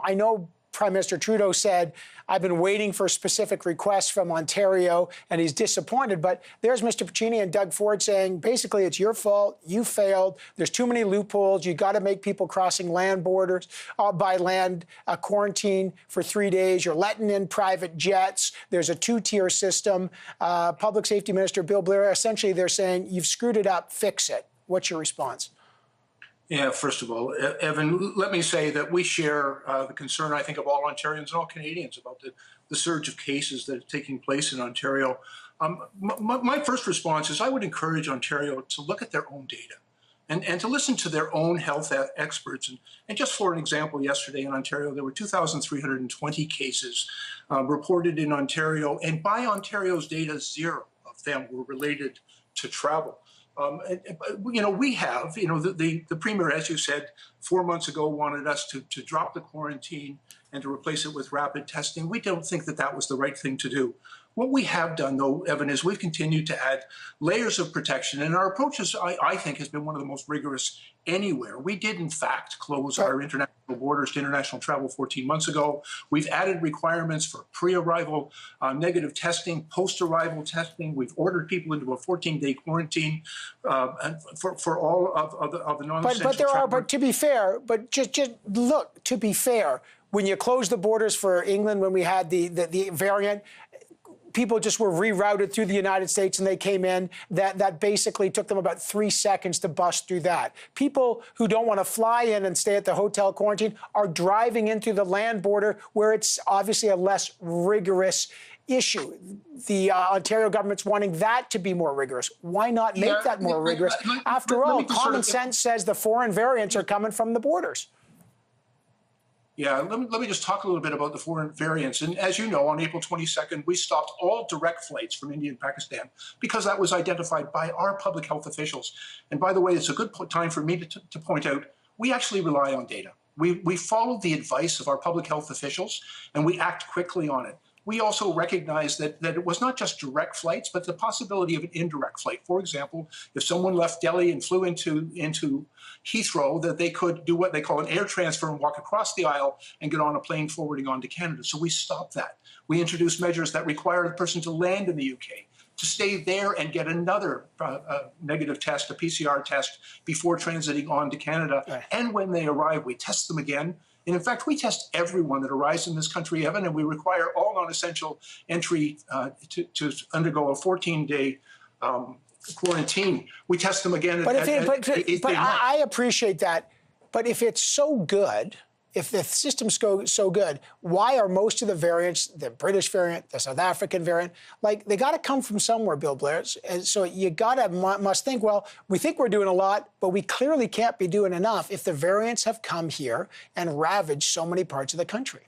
I know Prime Minister Trudeau said, I've been waiting for specific requests from Ontario, and he's disappointed. But there's Mr. Puccini and Doug Ford saying, basically, it's your fault. You failed. There's too many loopholes. You got to make people crossing land borders by land quarantine for 3 days. You're letting in private jets. There's a two-tier system. Public Safety Minister Bill Blair, essentially, they're saying, you've screwed it up. Fix it. What's your response? Yeah, first of all, Evan, let me say that we share the concern, I think, of all Ontarians and all Canadians about the surge of cases that are taking place in Ontario. My first response is I would encourage Ontario to look at their own data and to listen to their own health experts. And just for an example, yesterday in Ontario, there were 2,320 cases reported in Ontario, and by Ontario's data, 0 of them were related to travel. We have, the Premier, as you said, 4 months ago wanted us to drop the quarantine and to replace it with rapid testing. We don't think that that was the right thing to do. What we have done, though, Evan, is we've continued to add layers of protection. And our approach, I think, has been one of the most rigorous anywhere. We did, in fact, close our international borders to international travel 14 months ago. We've added requirements for pre-arrival negative testing, post-arrival testing. We've ordered people into a 14-day quarantine for all of the non-essential travel. But to be fair, to be fair, when you close the borders for England, when we had the variant, people just were rerouted through the United States and they came in. That basically took them about 3 seconds to bust through that. People who don't want to fly in and stay at the hotel quarantine are driving in through the land border where it's obviously a less rigorous issue. The Ontario government's wanting that to be more rigorous. Why not make that more rigorous? After all, common sense says the foreign variants are coming from the borders. Yeah, let me just talk a little bit about the foreign variants. And as you know, on April 22nd, we stopped all direct flights from India and Pakistan because that was identified by our public health officials. And by the way, it's a good time for me to point out, we actually rely on data. We follow the advice of our public health officials, and we act quickly on it. We also recognize that it was not just direct flights, but the possibility of an indirect flight. For example, if someone left Delhi and flew into Heathrow, that they could do what they call an air transfer and walk across the aisle and get on a plane forwarding on to Canada. So we stopped that. We introduced measures that require the person to land in the UK, to stay there and get another negative test, a PCR test, before transiting on to Canada. Right. And when they arrive, we test them again. And in fact, we test everyone that arrives in this country, Evan, and we require all non-essential entry to undergo a 14-day quarantine. We test them again. But I appreciate that. But if it's so good, if the system's so good, why are most of the variants, the British variant, the South African variant, like they got to come from somewhere, Bill Blair. And so you must think, well, we think we're doing a lot, but we clearly can't be doing enough if the variants have come here and ravaged so many parts of the country.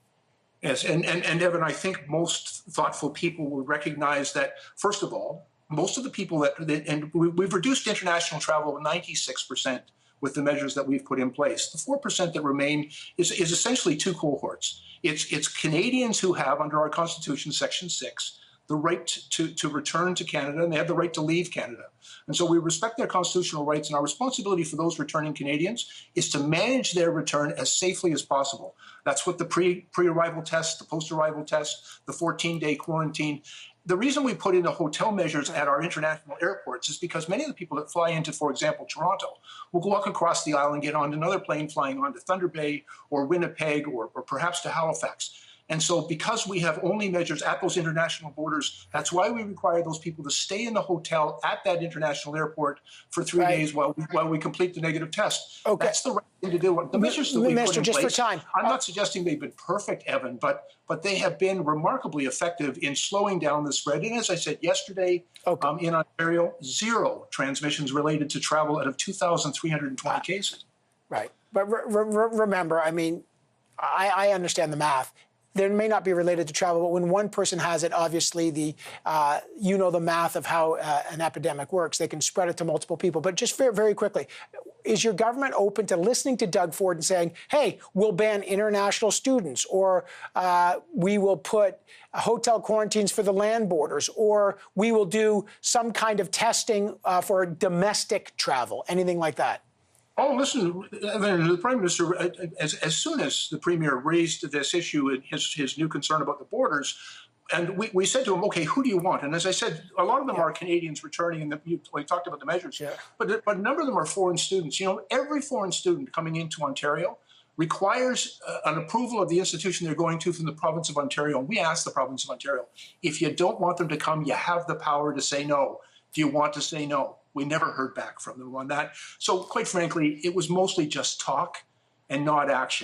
Yes, and Evan, I think most thoughtful people would recognize that, first of all, most of the people and we've reduced international travel 96%. With the measures that we've put in place. The 4% that remain is essentially two cohorts. It's Canadians who have, under our Constitution, Section 6, the right to return to Canada, and they have the right to leave Canada. And so we respect their constitutional rights, and our responsibility for those returning Canadians is to manage their return as safely as possible. That's what the pre-arrival test, the post-arrival test, the 14-day quarantine. The reason we put in the hotel measures at our international airports is because many of the people that fly into, for example, Toronto, will walk across the aisle and get on another plane flying on to Thunder Bay or Winnipeg or perhaps to Halifax. And so because we have only measures at those international borders, that's why we require those people to stay in the hotel at that international airport for 3 days while we complete the negative test. Okay. That's the right thing to do. The measures that we put in place, for time. I'm not suggesting they've been perfect, Evan, but they have been remarkably effective in slowing down the spread. And as I said yesterday, in Ontario, 0 transmissions related to travel out of 2,320 cases. Right. But remember, I mean, I understand the math. There may not be related to travel, but when one person has it, obviously the math of how an epidemic works. They can spread it to multiple people. But just very quickly, is your government open to listening to Doug Ford and saying, hey, we'll ban international students, or we will put hotel quarantines for the land borders, or we will do some kind of testing for domestic travel, anything like that? Oh, listen, Evan, the Prime Minister, as soon as the Premier raised this issue, his new concern about the borders, and we said to him, okay, who do you want? And as I said, a lot of them are Canadians returning, and we talked about the measures, but a number of them are foreign students. You know, every foreign student coming into Ontario requires an approval of the institution they're going to from the province of Ontario. And we asked the province of Ontario, if you don't want them to come, you have the power to say no. Do you want to say no? We never heard back from them on that. So quite frankly, it was mostly just talk and not action.